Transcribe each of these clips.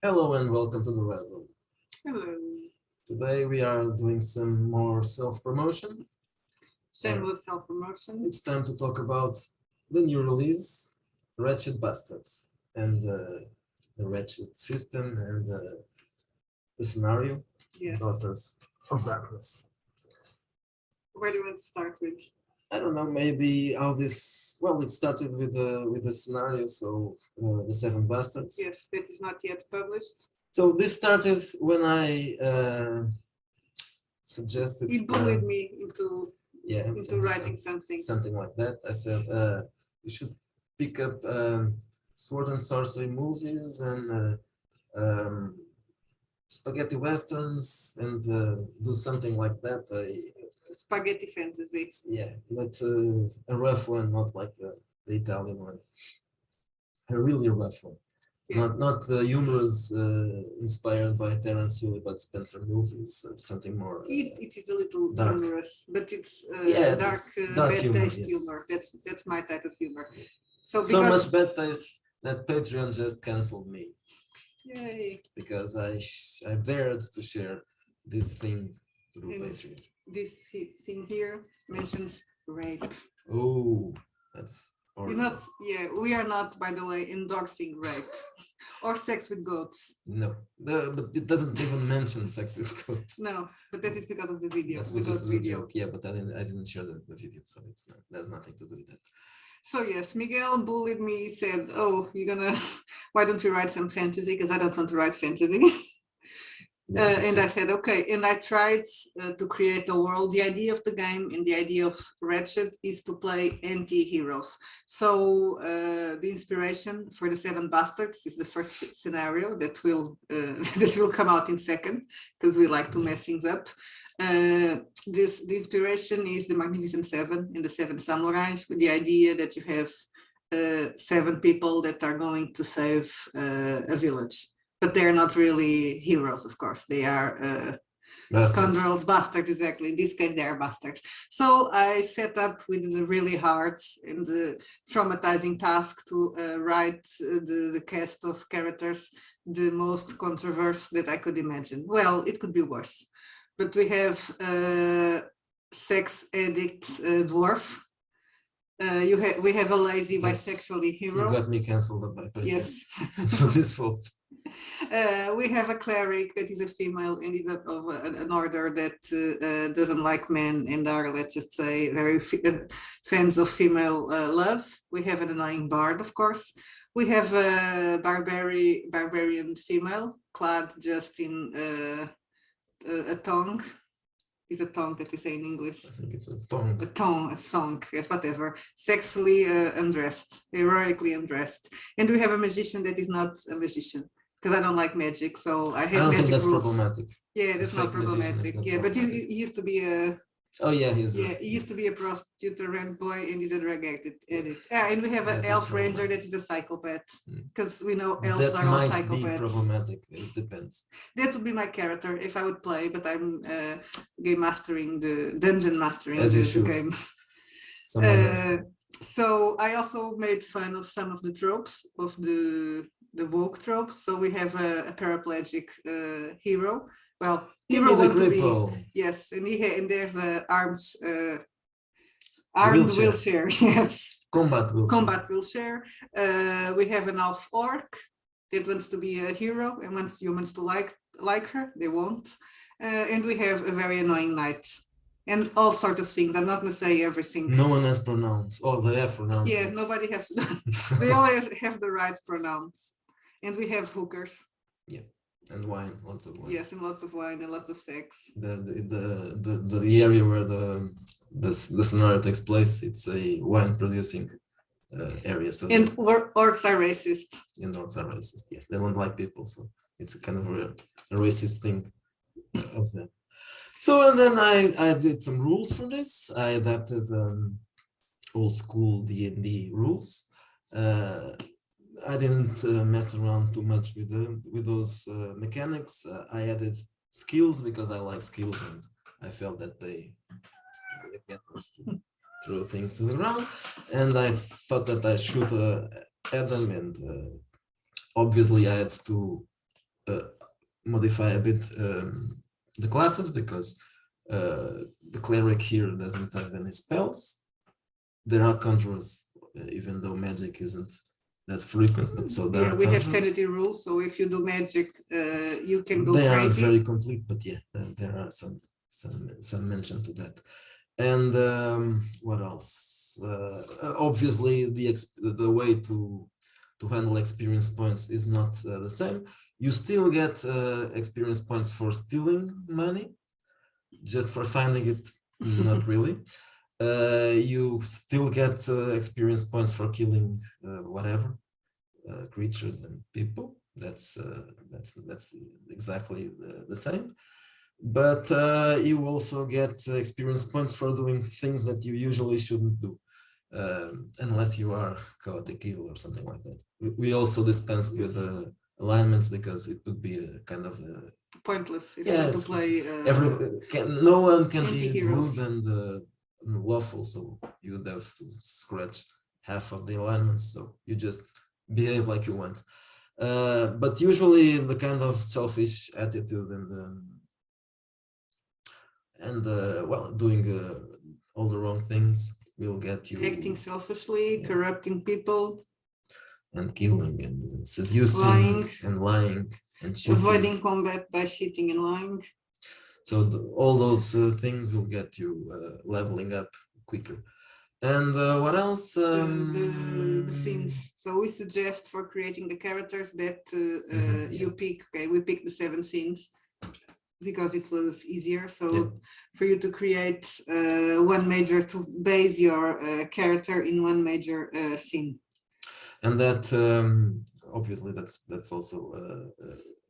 Hello and welcome to the Red Room. Hello. Today we are doing some more self-promotion. Shameless self-promotion. It's time to talk about the new release, Wretched Bastards, and the Wretched system and the scenario, Yes. Daughters of Darkness. Where do you want to start with? I don't know, maybe how this, well, it started with the scenario, so the Seven Bastards. Yes, that is not yet published. So this started when I suggested... He bullied me into writing something like that. I said you should pick up sword and sorcery movies and spaghetti westerns and do something like that. Spaghetti fantasy. Yeah, but a rough one, not like the Italian one. A really rough one. Yeah. Not humorous, inspired by Terence Hill, but Spencer movies, something more. It is a little dark. Humorous, but it's dark, dark bad humor, taste yes. humor. That's my type of humor. So much bad taste that Patreon just canceled me. Yay! Because I dared to share this thing through Patreon. This thing here mentions rape. Oh, that's horrible. We are not, by the way, endorsing rape or sex with goats. No, but it doesn't even mention sex with goats. No, but that is because of the video. That's just a joke. Yeah, but I didn't share the video, so there's nothing to do with that. So yes, Miguel bullied me, said, oh, why don't you write some fantasy? Because I don't want to write fantasy. And I said, okay. And I tried to create a world. The idea of the game and the idea of Wretched is to play anti-heroes. So the inspiration for the Seven Bastards is the first scenario that will come out in second, because we like to mess things up. The inspiration is the Magnificent Seven and the Seven Samurais, with the idea that you have 7 people that are going to save a village. But they're not really heroes, of course. They are scoundrels, bastards, exactly. In this case, they are bastards. So I set up with the really hard and traumatizing task to write the cast of characters, the most controversial that I could imagine. Well, it could be worse. But we have sex addict dwarf. We have a lazy bisexually hero. You got me cancelled by Patreon. Yes. It was his fault. We have a cleric that is a female and is of an order that doesn't like men and are, let's just say, very fans of female love. We have an annoying bard, of course. We have a barbarian female clad just in a tongue. Is a tongue that we say in English. I think it's a thong. A thong, yes, whatever. Sexually undressed, heroically undressed. And we have a magician that is not a magician, because I don't like magic, so I hate magic rules. I don't think that's problematic. Yeah, that's not problematic. Yeah, but he used to be a... Oh yeah, he used to be a prostitute, a rent boy, and he's a drug addict. And we have an elf ranger that is a psychopath, because we know elves are all psychopaths. That might be problematic. It depends. That would be my character if I would play, but I'm dungeon mastering the game. So I also made fun of some of the tropes of the woke tropes. So we have a paraplegic hero. Well, hero want to be, yes, and there's a armed wheelchair. Yes, combat wheelchair. We have an elf orc that wants to be a hero and wants humans to like her. They won't. And we have a very annoying knight and all sorts of things. I'm not going to say everything. No one has pronouns. Oh, they have pronouns. Yeah, nobody has. They all have the right pronouns. And we have hookers. Yeah. And wine, lots of wine. Yes, and lots of wine and lots of sex. The area where the scenario takes place, it's a wine producing area. So and orcs are racist. And orcs are racist. Yes, they don't like people, so it's a kind of a racist thing of them. So and then I did some rules for this. I adapted old school D&D rules. I didn't mess around too much with those mechanics. I added skills because I like skills and I felt that they get us to throw things to the ground. And I thought that I should add them, and obviously I had to uh, modify a bit the classes, because the cleric here doesn't have any spells. There are conjurers, even though magic isn't that frequent, but so there Yeah, are we have conjurers. sanity rules, so if you do magic, you can go They aren't crazy. very complete, but yeah, there are some mention to that. And what else? Obviously, the way to handle experience points is not the same. You still get experience points for stealing money, just for finding it, not really. You still get experience points for killing whatever creatures and people. That's exactly the same. But you also get experience points for doing things that you usually shouldn't do, unless you are chaotic evil or something like that. We also dispensed with alignments, because it would be a kind of Pointless if you want to yes, play no one can be anti-heroes. rude and lawful, so you would have to scratch half of the alignments, so you just behave like you want. But usually the kind of selfish attitude and well, doing all the wrong things will get you Acting selfishly, yeah, corrupting people, and killing and seducing lying, and lying and cheating. avoiding combat by cheating and lying. So all those things will get you leveling up quicker. And what else? The scenes. So we suggest for creating the characters that you pick. Okay, we pick the 7 scenes because it was easier. So for you to create one major, to base your character in one major scene. And that obviously that's also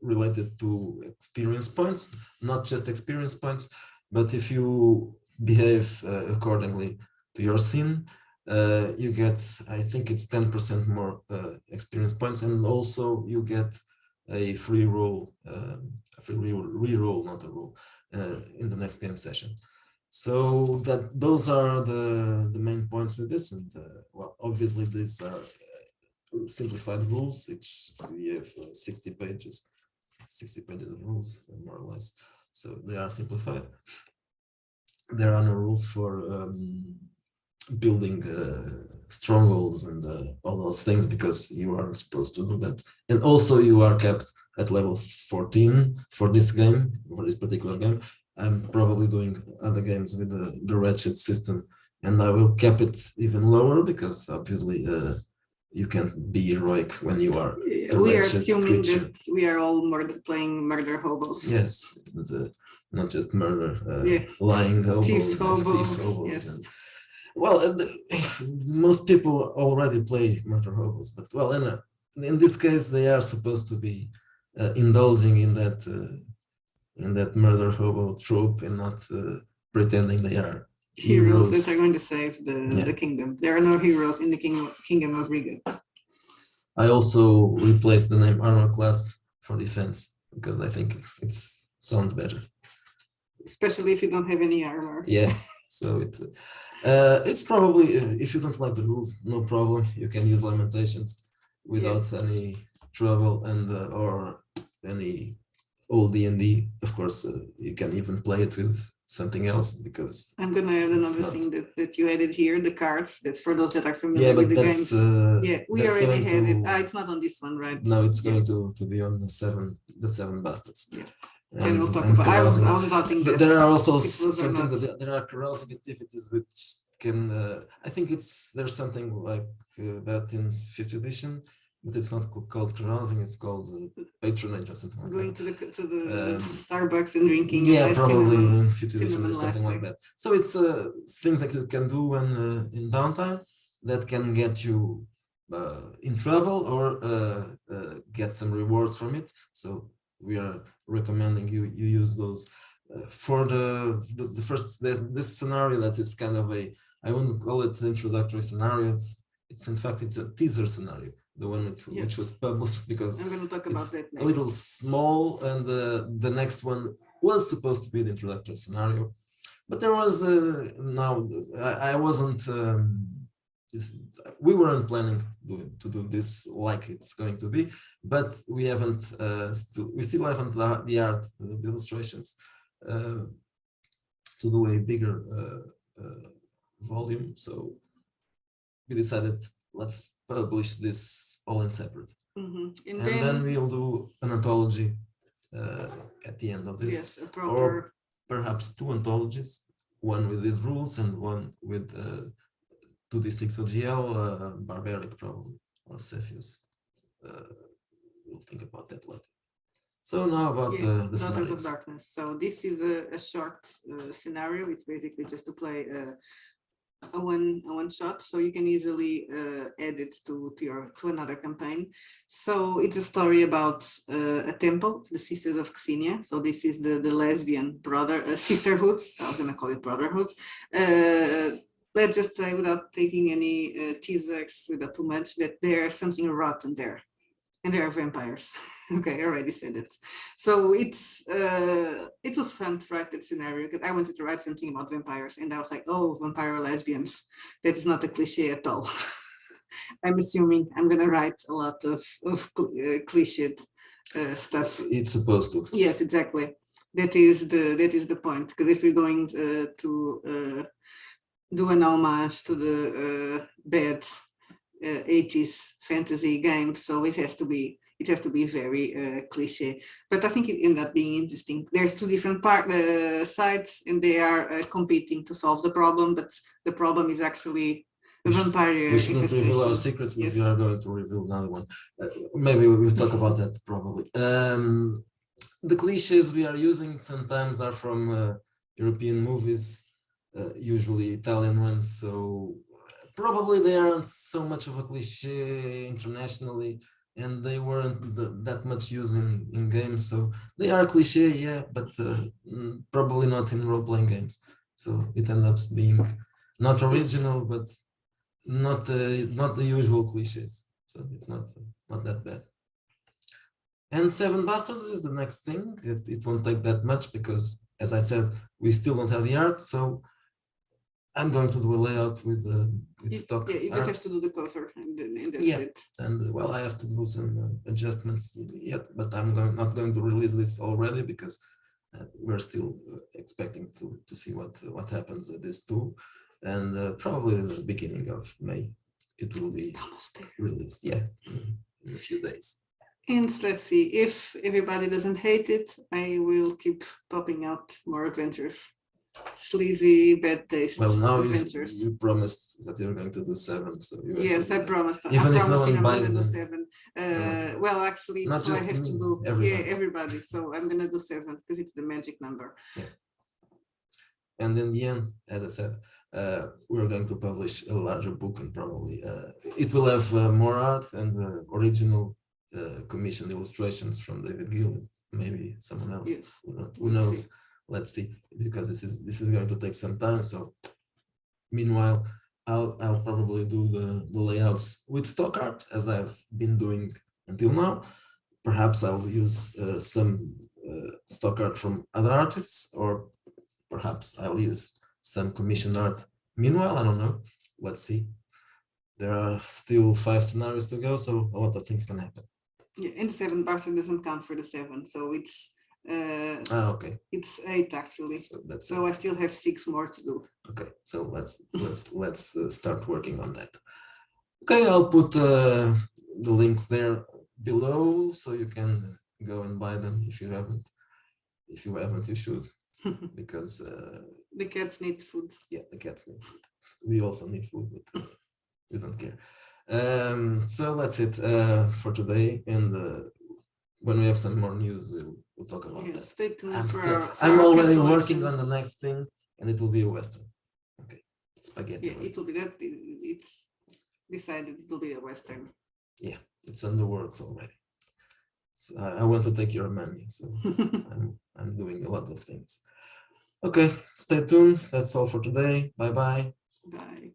related to experience points, not just experience points, but if you behave accordingly to your scene, you get, I think it's 10% more experience points, and also you get a free roll, re-roll, not a roll, in the next game session. So that those are the main points with this, and well, obviously these are simplified rules. Each we have 60 pages of rules, more or less. So they are simplified. There are no rules for building strongholds and all those things, because you aren't supposed to do that. And also you are kept at level 14 for this game, for this particular game. I'm probably doing other games with the Wretched system, and I will cap it even lower, because obviously you can't be heroic when you are we are assuming that we are all playing murder hobos. Yes, not just murder, lying hobos, thief hobos. Yes. And, well, most people already play murder hobos, but well, in this case, they are supposed to be indulging in that murder hobo trope, and not pretending they are heroes that are going to save the kingdom. There are no heroes in the kingdom of Riga. I also replaced the name armor class for defense, because I think it sounds better. Especially if you don't have any armor. Yeah, so it's probably, if you don't like the rules, no problem. You can use lamentations without any trouble, and or any old D&D. Of course, you can even play it with something else, because I'm gonna add another thing that you added here, the cards, that for those that are familiar with the games. We already have it. It's not on this one, right? No, it's going to be on the seven bastards. Yeah. And we'll talk about. I was doubting that. There are also something that there are carousing activities which can. I think there's something like that in 5th edition, but it's not called carousing. It's called patronage or something like Going that. to the Starbucks and drinking. Yeah, probably in 5th edition or something like that. So it's things that you can do when in downtime that can get you in trouble, or get some rewards from it. So we are recommending you use those for the first this scenario. That is kind of I wouldn't call it introductory scenario. In fact it's a teaser scenario, the one which was published, because I'm going to talk about that next. A little small, and the next one was supposed to be the introductory scenario, but there was I wasn't this, we weren't planning to do this like it's going to be, but we haven't we still haven't the art, the illustrations to do a bigger volume. So we decided, let's publish this all in separate. And then we'll do an anthology at the end of this. Yes, a proper, or perhaps two anthologies, one with these rules and one with 2d6 OGL, Barbaric probably, or Cepheus. We'll think about that later. So now about the Daughters of scenarios. Darkness. So this is a short scenario. It's basically just to play a one shot, so you can easily add it to another campaign. So it's a story about a temple, the Sisters of Xenia. So this is the lesbian sisterhoods. I was gonna call it brotherhoods. Let's just say, without taking any teasers, without too much, that there's something rotten there, and there are vampires. Okay, I already said it. So it was fun to write that scenario because I wanted to write something about vampires, and I was like, oh, vampire lesbians. That is not a cliche at all. I'm assuming I'm gonna write a lot of cliched stuff. It's supposed to. Yes, exactly. That is the point. Because if we're going to do an homage to the bad 80s fantasy game, so it has to be very cliche, but I think it ended up being interesting. There's two different sides, and they are competing to solve the problem, but the problem is actually the vampire. We shouldn't reveal our secrets, but we are going to reveal another one. Maybe we'll talk about that probably. The cliches we are using sometimes are from European movies, usually Italian ones, so probably they aren't so much of a cliche internationally, and they weren't that much used in games, so they are cliche, yeah, but probably not in role-playing games. So it ends up being not original, but not the usual cliches. So it's not that bad. And Seven Bastards is the next thing. It won't take that much because, as I said, we still don't have the art. So I'm going to do a layout with stock. Yeah, you just have to do the cover, and that's it. And well, I have to do some adjustments yet, but I'm not going to release this already because we're still expecting to see what happens with this too. And probably in the beginning of May, it will be released. Yeah, in a few days. And let's see, if everybody doesn't hate it, I will keep popping out more adventures. Sleazy, bad taste. Well, now you promised that you're going to do 7, so yes, I promised. Even if no I'm one buys them. 7. Well, actually, not so just I have to do everybody. So I'm gonna do 7 because it's the magic number. Yeah. And in the end, as I said, we're going to publish a larger book, and probably it will have more art and original commissioned illustrations from David Gill, maybe someone else. Yes. Who knows? Let's see, because this is going to take some time. So meanwhile, I'll probably do the layouts with stock art as I've been doing until now. Perhaps I'll use some stock art from other artists, or perhaps I'll use some commissioned art. Meanwhile, I don't know. Let's see. There are still 5 scenarios to go, so a lot of things can happen. Yeah, and 7 Barson doesn't count for the 7, so it's okay. It's 8 actually. So I still have 6 more to do. Okay, so let's start working on that. Okay, I'll put the links there below so you can go and buy them if you haven't. If you haven't, you should, because the cats need food. Yeah, the cats need food. We also need food, but we don't care. So that's it for today, and when we have some more news, we'll talk about that. Stay tuned. I'm already working on the next thing, and it will be a Western. Okay, spaghetti. Yeah, it will be that. It's decided it will be a Western. Yeah, it's on the works already. So I want to take your money, so I'm doing a lot of things. Okay, stay tuned. That's all for today. Bye-bye. Bye.